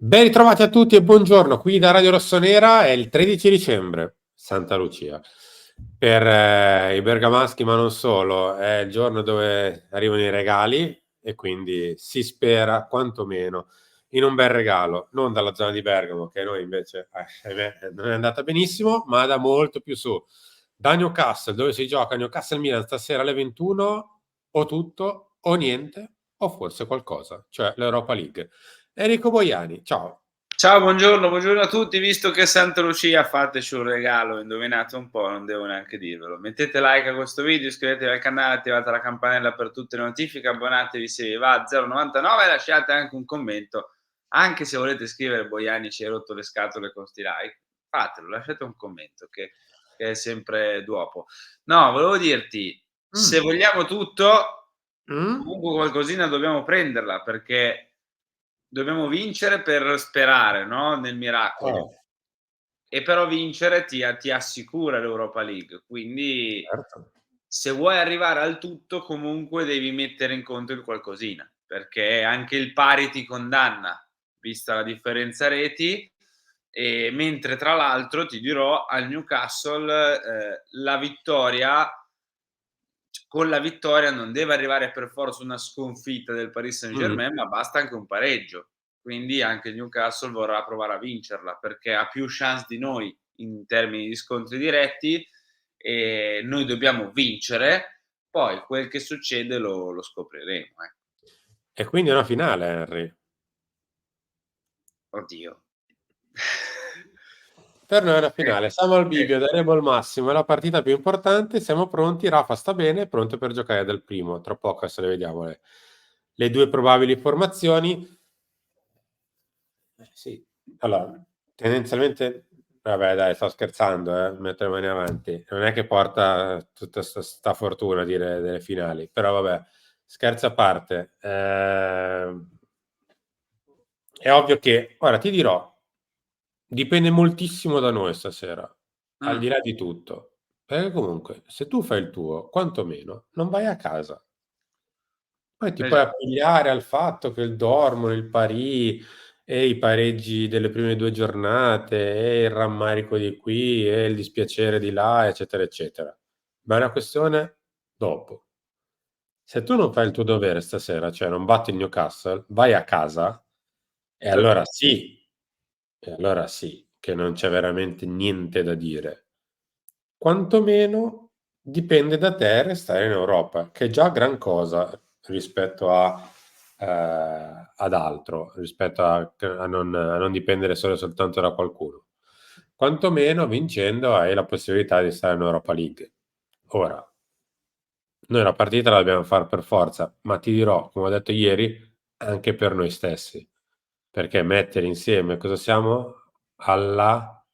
Ben ritrovati a tutti e buongiorno, qui da Radio Rossonera è il 13 dicembre, Santa Lucia. Per i bergamaschi, ma non solo, è il giorno dove arrivano i regali e quindi si spera quantomeno in un bel regalo, non dalla zona di Bergamo, che noi invece ahimè, non è andata benissimo, ma da molto più su. Da Newcastle, dove si gioca Newcastle-Milan stasera alle 21, o tutto o niente, o forse qualcosa, cioè l'Europa League. Enrico Boiani, ciao. Ciao, buongiorno a tutti. Visto che è Santa Lucia, fateci un regalo, indovinate un po', non devo neanche dirvelo. Mettete like a questo video, iscrivetevi al canale, attivate la campanella per tutte le notifiche, abbonatevi se vi va a 0,99 e lasciate anche un commento. Anche se volete scrivere Boiani ci hai rotto le scatole con sti like, fatelo, lasciate un commento che è sempre dopo. No, volevo dirti, se Mm. vogliamo tutto, Mm? comunque qualcosina dobbiamo prenderla, perché dobbiamo vincere per sperare, no, nel miracolo. Eh, E però vincere ti assicura l'Europa League, quindi certo. se vuoi arrivare al tutto comunque devi mettere in conto il qualcosina, perché anche il pari ti condanna, vista la differenza reti, mentre tra l'altro ti dirò al Newcastle, la vittoria con la vittoria non deve arrivare per forza una sconfitta del Paris Mm. Saint-Germain, ma basta anche un pareggio. Quindi anche il Newcastle vorrà provare a vincerla, perché ha più chance di noi in termini di scontri diretti e noi dobbiamo vincere, poi quel che succede lo scopriremo, E quindi è una finale, Henry. Oddio. Per noi è una Eh, finale. Siamo al eh. bivio, daremo il massimo. È la partita più importante. Siamo pronti. Rafa sta bene, pronto per giocare dal primo. Tra poco adesso le vediamo le due probabili formazioni. Sì, allora, tendenzialmente, vabbè, dai, sto scherzando, metto le mani avanti. Non è che porta tutta sta fortuna dire delle finali, però vabbè, scherzi a parte. È ovvio che, ora ti dirò, dipende moltissimo da noi stasera, al Mh, di là di tutto. Perché comunque, se tu fai il tuo, quantomeno, non vai a casa. Poi ti puoi esatto. appigliare al fatto che il Dortmund, il Paris e i pareggi delle prime due giornate e il rammarico di qui e il dispiacere di là, eccetera, eccetera. Ma è una questione dopo. Se tu non fai il tuo dovere stasera, cioè non batti il Newcastle, vai a casa Sì. e allora sì, che non c'è veramente niente da dire. Quantomeno dipende da te restare in Europa, che è già gran cosa rispetto ad altro, rispetto a non dipendere solo e soltanto da qualcuno. Quantomeno vincendo hai la possibilità di stare in Europa League. Ora, noi la partita la dobbiamo fare per forza, ma ti dirò, come ho detto ieri, anche per noi stessi, perché mettere insieme, cosa siamo? Alla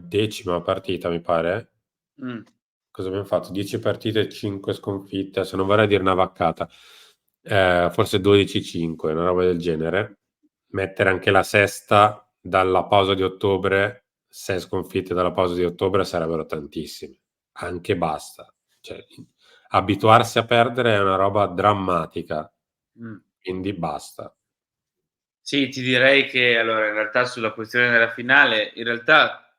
decima partita, mi pare. Mh. Cosa abbiamo fatto? 10 partite e 5 sconfitte, se non vorrei dire una vaccata, forse 12-5, una roba del genere. Mettere anche la sesta dalla pausa di ottobre, 6 sconfitte dalla pausa di ottobre sarebbero tantissime, anche basta. Cioè, abituarsi a perdere è una roba drammatica, Mh. quindi basta. Sì, ti direi che allora in realtà sulla questione della finale, in realtà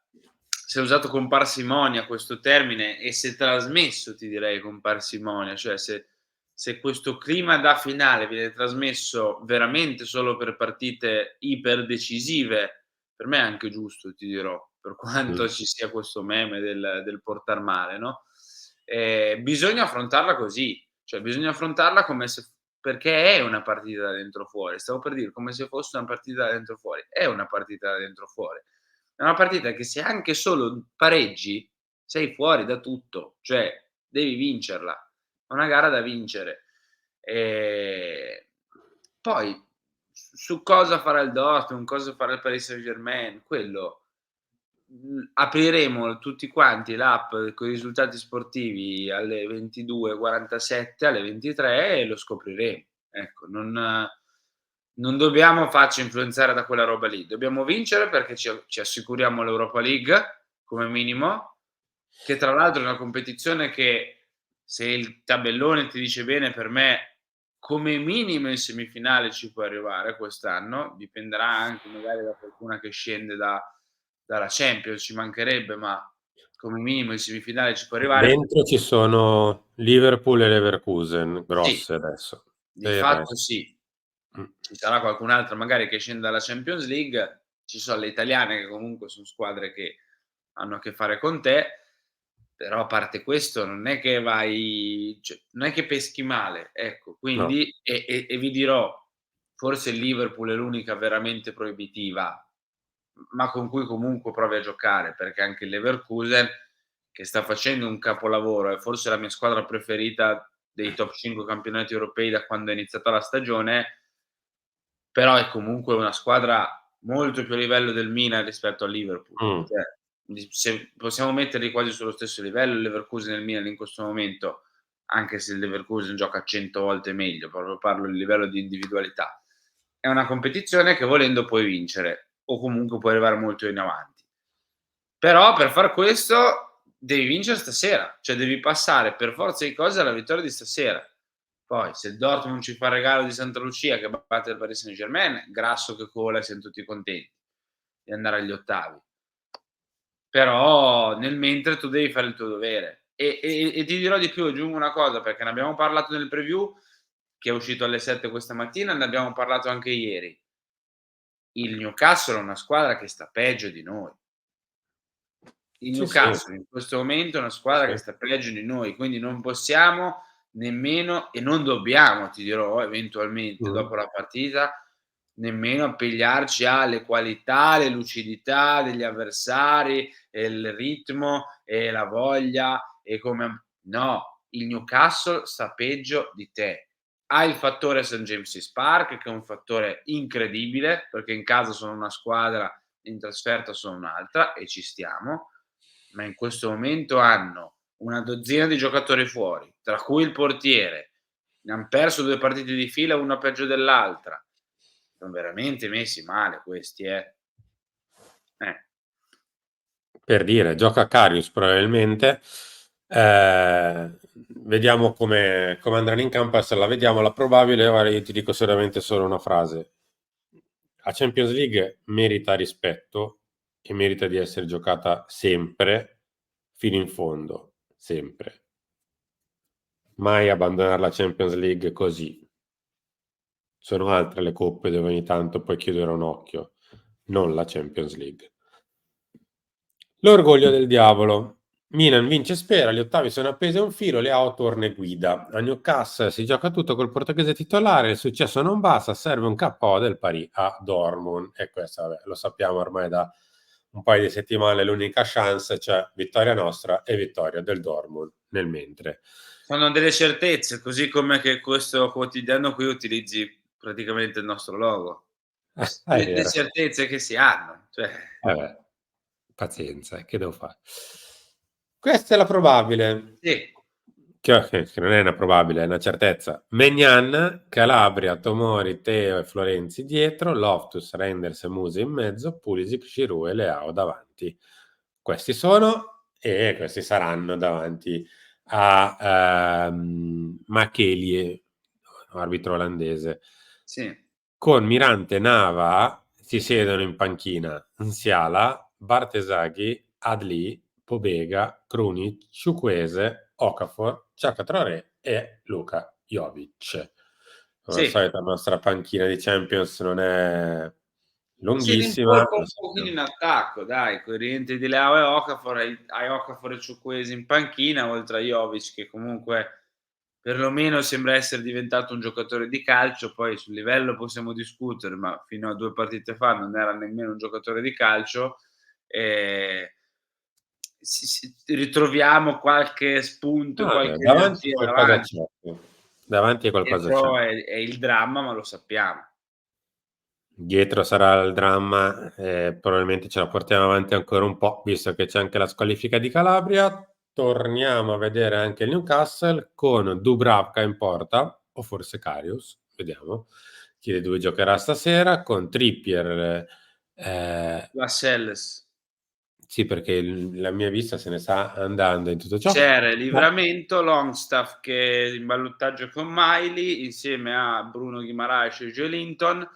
si è usato con parsimonia questo termine e si è trasmesso, ti direi, con parsimonia, cioè se questo clima da finale viene trasmesso veramente solo per partite iper decisive, per me è anche giusto, ti dirò, per quanto Mh. ci sia questo meme del portar male, no, bisogna affrontarla così, cioè bisogna affrontarla come se perché è una partita da dentro fuori. Stavo per dire, come se fosse una partita da dentro fuori. È una partita da dentro fuori. È una partita che se anche solo pareggi, sei fuori da tutto, cioè devi vincerla. È una gara da vincere. Ehm, Poi su cosa farà il Dortmund, cosa farà il Paris Saint-Germain, quello apriremo tutti quanti l'app coi risultati sportivi alle 22:47, alle 23 e lo scopriremo. Ecco, non dobbiamo farci influenzare da quella roba lì. Dobbiamo vincere perché ci assicuriamo l'Europa League come minimo, che tra l'altro è una competizione che, se il tabellone ti dice bene, per me come minimo in semifinale ci puoi arrivare quest'anno, dipenderà anche magari da qualcuna che scende dalla Champions, ci mancherebbe, ma come minimo in semifinale ci puoi arrivare. Dentro ci sono Liverpool e Leverkusen Sì, grosse adesso. di Per il fatto resto. sì. Mh. Ci sarà qualcun altro magari che scende dalla Champions League, ci sono le italiane che comunque son squadre che hanno a che fare con te, però a parte questo non è che vai, cioè non è che peschi male, ecco. No. Quindi vi dirò, forse il Liverpool è l'unica veramente proibitiva, ma con cui comunque provi a giocare, perché anche il Leverkusen, che sta facendo un capolavoro, è forse la mia squadra preferita dei top 5 campionati europei da quando è iniziata la stagione, però è comunque una squadra molto più a livello del Milan rispetto al Liverpool. Mh. Cioè, se possiamo metterli quasi sullo stesso livello il Leverkusen e il Milan in questo momento, anche se il Leverkusen gioca 100 volte meglio, proprio parlo di livello di individualità. È una competizione che volendo puoi vincere o comunque puoi arrivare molto in avanti. Però per far questo devi vincere stasera, cioè devi passare per forza di cose alla vittoria di stasera. Poi se il Dortmund ci fa il regalo di Santa Lucia che batte il Paris Saint-Germain, grasso che cola e siam tutti contenti di andare agli ottavi. Però nel mentre tu devi fare il tuo dovere. E ti dirò di più, aggiungo una cosa, perché ne abbiamo parlato nel preview che è uscito alle 7 questa mattina, ne abbiamo parlato anche ieri. Il Newcastle è una squadra che sta peggio di noi. Il Sì, sì. Newcastle in questo momento è una Sì, squadra sì. che sta peggio di noi, quindi non possiamo nemmeno e non dobbiamo, ti dirò, eventualmente Mh. dopo la partita, nemmeno appigliarci alle qualità, alle lucidità degli avversari e il ritmo e la voglia e come no, il Newcastle sta peggio di te. Hai il fattore St. James's Park, che è un fattore incredibile, perché in casa sono una squadra, in trasferta sono un'altra e ci stiamo, ma in questo momento hanno una dozzina di giocatori fuori, tra cui il portiere. Ne han perso 2 partite di fila, una peggio dell'altra. Son veramente messi male questi, eh. Eh. Per dire, gioca Karius probabilmente. Vediamo come andranno in campo, adesso la vediamo. La probabile, guarda, io ti dico solamente solo una frase. La Champions League merita rispetto e merita di essere giocata sempre fino in fondo, sempre. Mai abbandonare la Champions League così. Sono altre le coppe dove ogni tanto puoi chiudere un occhio, non la Champions League. L'orgoglio del diavolo. Milan vince e spera, gli ottavi sono appesi a un filo, Leao torna e guida. A Newcastle si gioca tutto col portoghese titolare, il successo non basta, serve un KO del Paris a Dortmund. E questo, vabbè, lo sappiamo ormai da un paio di settimane, l'unica chance, cioè vittoria nostra e vittoria del Dortmund nel mentre. Sono delle certezze, così come che questo quotidiano qui utilizzi praticamente il nostro logo. È Le vero. certezze che si hanno, cioè Beh, pazienza, che devo fare? Questa è la probabile. sì, Che non è una probabile, è una certezza. Maignan, Calabria, Tomori, Teo e Florenzi dietro, Loftus, Reinders e Muse in mezzo, Pulisic, Giroud e Leao davanti. Questi sono e questi saranno davanti a Machelie, arbitro olandese. sì, Con Mirante e Nava si siedono in panchina Nsiala, Bartesaghi, Adli, Pobega, Krunic, Ciukwese, Okafor, Xhaka Traoré e Luka Jovic. Come al sì. solito la nostra panchina di Champions non è Si lunghissima, rincorre lo un pochino sappiamo. in attacco, dai, coi rientri di Leao e Okafor, hai Okafor e Chukwueze in panchina, oltre a Jovic che comunque perlomeno sembra essere diventato un giocatore di calcio, poi sul livello possiamo discutere, ma fino a 2 partite fa non era nemmeno un giocatore di calcio. Ehm, ritroviamo qualche spunto, Ah, qualche davanti energia qualcosa davanti. c'è. Davanti qualcosa c'è. Dietro è il dramma, ma lo sappiamo. Dietro sarà il dramma, probabilmente ce la portiamo avanti ancora un po', visto che c'è anche la squalifica di Calabria. Torniamo a vedere anche il Newcastle con Dubravka in porta, o forse Karius, vediamo chi dei due giocherà stasera, con Trippier, Lascelles. Sì, perché la mia vista se ne sta andando in tutto ciò. C'era il Livramento, Longstaff che in ballottaggio con Miley, insieme a Bruno Guimaraes e Joelinton,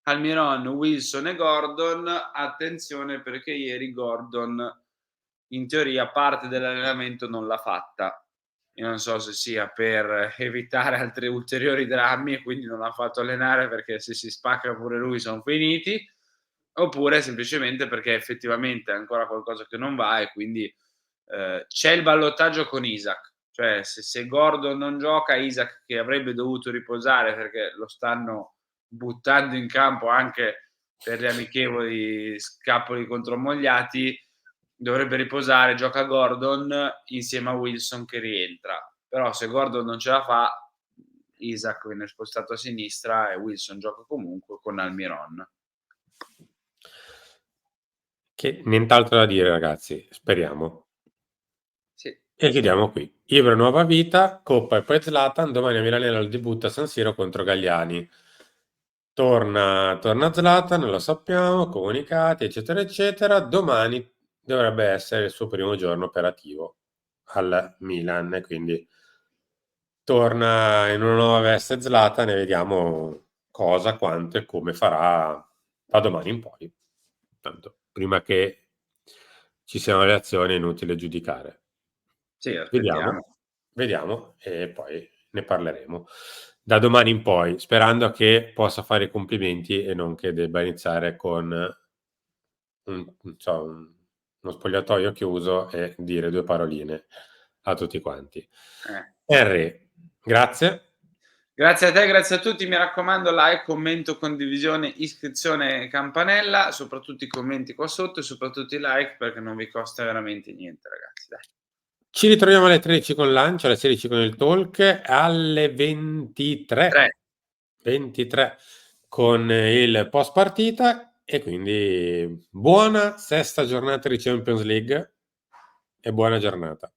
Almiron, Wilson e Gordon. Attenzione perché ieri Gordon in teoria parte dell'allenamento non l'ha fatta. Io non so se sia per evitare altri ulteriori drammi e quindi non l'ha fatto allenare perché se si spacca pure lui son finiti, oppure semplicemente perché effettivamente è ancora qualcosa che non va e quindi c'è il ballottaggio con Isaac, cioè se Gordon non gioca, Isaac che avrebbe dovuto riposare perché lo stanno buttando in campo anche per le amichevoli Scapoli contro Mogliati, dovrebbe riposare, gioca Gordon insieme a Wilson che rientra. Però se Gordon non ce la fa, Isaac viene spostato a sinistra e Wilson gioca comunque con Almiron. Che nient'altro da dire, ragazzi, speriamo. Sì. E chiudiamo qui. Ibra nuova vita, Coppa e poi Zlatan, domani a Milanello al debutto a San Siro contro Galliani. Torna Zlatan, lo sappiamo, comunicati, eccetera, eccetera. Domani dovrebbe essere il suo primo giorno operativo al Milan, quindi torna in una nuova veste Zlatan e vediamo cosa, quanto e come farà da domani in poi. Tanto, prima che ci siano le azioni è inutile giudicare. Sì, aspettiamo. Vediamo e poi ne parleremo. Da domani in poi, sperando che possa fare i complimenti e non che debba iniziare con uno spogliatoio chiuso e dire 2 paroline a tutti quanti. Eh. Henry, grazie. Grazie a te, grazie a tutti. Mi raccomando, like, commento, condivisione, iscrizione, campanella, soprattutto i commenti qua sotto e soprattutto i like perché non vi costa veramente niente, ragazzi. Dai. Ci ritroviamo alle 13 con l'Ancio, alle 16 con il Talk, alle 23 con il post partita e quindi buona sesta giornata di Champions League e buona giornata.